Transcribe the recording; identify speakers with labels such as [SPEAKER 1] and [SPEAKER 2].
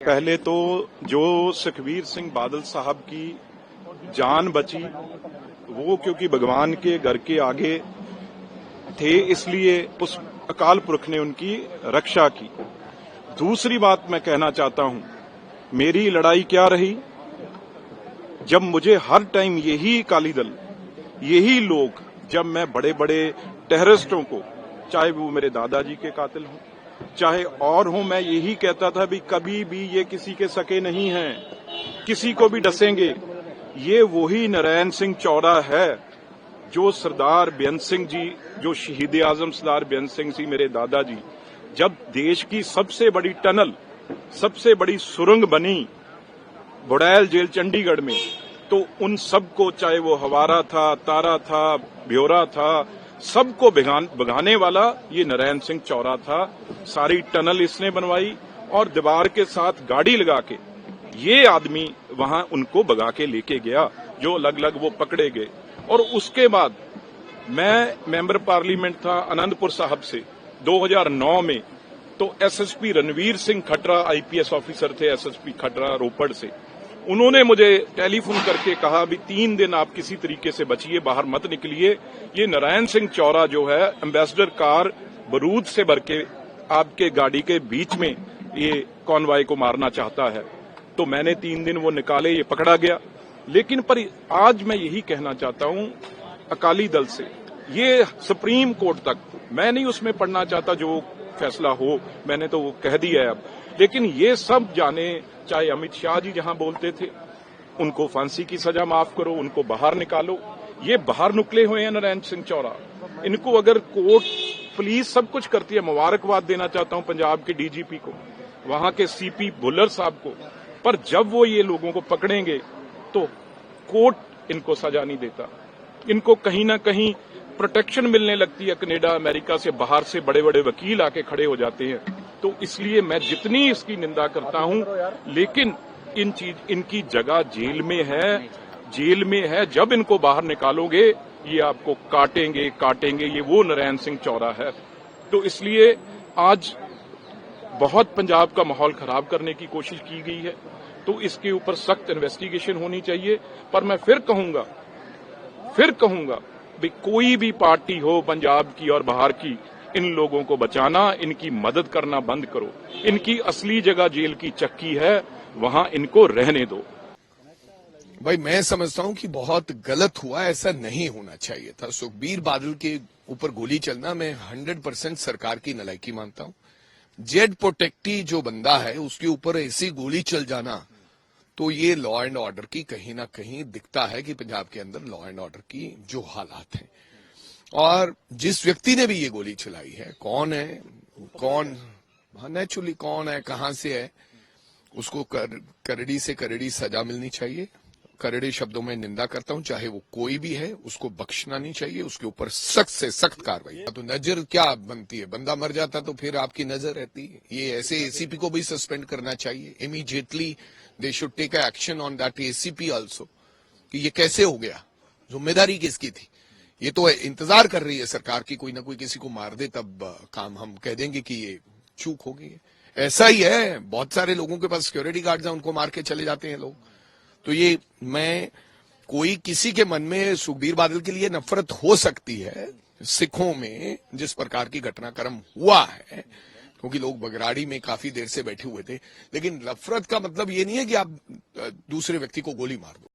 [SPEAKER 1] पहले तो जो सुखबीर सिंह बादल साहब की जान बची वो क्योंकि भगवान के घर के आगे थे, इसलिए उस अकाल पुरख ने उनकी रक्षा की। दूसरी बात मैं कहना चाहता हूं, मेरी लड़ाई क्या रही, जब मुझे हर टाइम यही अकाली दल, यही लोग, जब मैं बड़े बड़े टेररिस्टों को, चाहे वो मेरे दादाजी के कातिल हों चाहे और हो, मैं यही कहता था भी कभी भी ये किसी के सके नहीं हैं, किसी को भी डसेंगे। ये वही नारायण सिंह चौरा है जो सरदार बेअंत सिंह जी, जो शहीद आजम सरदार बेअंत सिंह जी मेरे दादाजी, जब देश की सबसे बड़ी टनल, सबसे बड़ी सुरंग बनी बुड़ैल जेल चंडीगढ़ में, तो उन सबको, चाहे वो हवारा था, तारा था, ब्योरा था, सबको भगाने वाला ये नारायण सिंह चौरा था। सारी टनल इसने बनवाई और दीवार के साथ गाड़ी लगा के ये आदमी वहां उनको भगा के लेके गया, जो अलग अलग वो पकड़े गए। और उसके बाद मैं मेंबर पार्लियामेंट था आनंदपुर साहब से 2009 में, तो SSP Ranveer Singh Khatra IPS officer थे, एसएसपी खटरा रोपड़ से, उन्होंने मुझे टेलीफोन करके कहा भी 3 दिन आप किसी तरीके से बचिए, बाहर मत निकलिए, ये नारायण सिंह चौरा जो है एम्बेसडर कार बारूद से भर के आपके गाड़ी के बीच में ये कॉन्वॉय को मारना चाहता है। तो मैंने 3 दिन वो निकाले, ये पकड़ा गया। लेकिन पर आज मैं यही कहना चाहता हूं अकाली दल से, ये सुप्रीम कोर्ट तक, मैं नहीं उसमें पढ़ना चाहता, जो फैसला हो मैंने तो वो कह दिया है अब, लेकिन ये सब जाने, चाहे अमित शाह जी जहां बोलते थे उनको फांसी की सजा माफ करो, उनको बाहर निकालो, ये बाहर निकले हुए हैं नारायण सिंह चौरा। इनको अगर कोर्ट, पुलिस सब कुछ करती है, मुबारकबाद देना चाहता हूं पंजाब के डीजीपी को, वहां के सीपी भुल्लर साहब को, पर जब वो ये लोगों को पकड़ेंगे तो कोर्ट इनको सजा नहीं देता, इनको कहीं ना कहीं प्रोटेक्शन मिलने लगती है, कनाडा अमेरिका से, बाहर से बड़े बड़े वकील आके खड़े हो जाते हैं। तो इसलिए मैं जितनी इसकी निंदा करता हूं, लेकिन इनकी जगह जेल में है, जेल में है। जब इनको बाहर निकालोगे ये आपको काटेंगे काटेंगे, ये वो नारायण सिंह चौरा है। तो इसलिए आज बहुत पंजाब का माहौल खराब करने की कोशिश की गई है, तो इसके ऊपर सख्त इन्वेस्टिगेशन होनी चाहिए। पर मैं फिर कहूंगा भी कोई भी पार्टी हो पंजाब की और बाहर की, इन लोगों को बचाना, इनकी मदद करना बंद करो। इनकी असली जगह जेल की चक्की है, वहां इनको रहने दो।
[SPEAKER 2] भाई मैं समझता हूं कि बहुत गलत हुआ, ऐसा नहीं होना चाहिए था। सुखबीर बादल के ऊपर गोली चलना, मैं 100% सरकार की नलायकी मानता हूं। जेड प्रोटेक्टी जो बंदा है उसके ऊपर ऐसी गोली चल जाना, तो ये लॉ एंड ऑर्डर की कहीं ना कहीं दिखता है कि पंजाब के अंदर लॉ एंड ऑर्डर की जो हालात हैं। और जिस व्यक्ति ने भी ये गोली चलाई है, कौन है, नेचुरली कौन है, कहां से है, उसको करड़ी से करड़ी सजा मिलनी चाहिए। करड़े शब्दों में निंदा करता हूं, चाहे वो कोई भी है, उसको बख्शना नहीं चाहिए, उसके ऊपर सख्त से सख्त कार्रवाई। तो नजर क्या बनती है, बंदा मर जाता तो फिर आपकी नजर रहती है। ये ऐसे एसीपी को भी सस्पेंड करना चाहिए immediately. They should take action on that ACP also, कि ये कैसे हो गया, जिम्मेदारी किसकी थी। ये तो इंतजार कर रही है सरकार की कोई ना कोई किसी को मार दे, तब काम हम कह देंगे कि ये चूक हो गई है। ऐसा ही है, बहुत सारे लोगों के पास सिक्योरिटी गार्ड्स हैं, उनको मार के चले जाते हैं लोग। तो ये मैं, कोई किसी के मन में सुखबीर बादल के लिए नफरत हो सकती है, सिखों में जिस प्रकार की घटनाक्रम हुआ है, क्योंकि लोग बगराड़ी में काफी देर से बैठे हुए थे, लेकिन नफरत का मतलब ये नहीं है कि आप दूसरे व्यक्ति को गोली मार दो।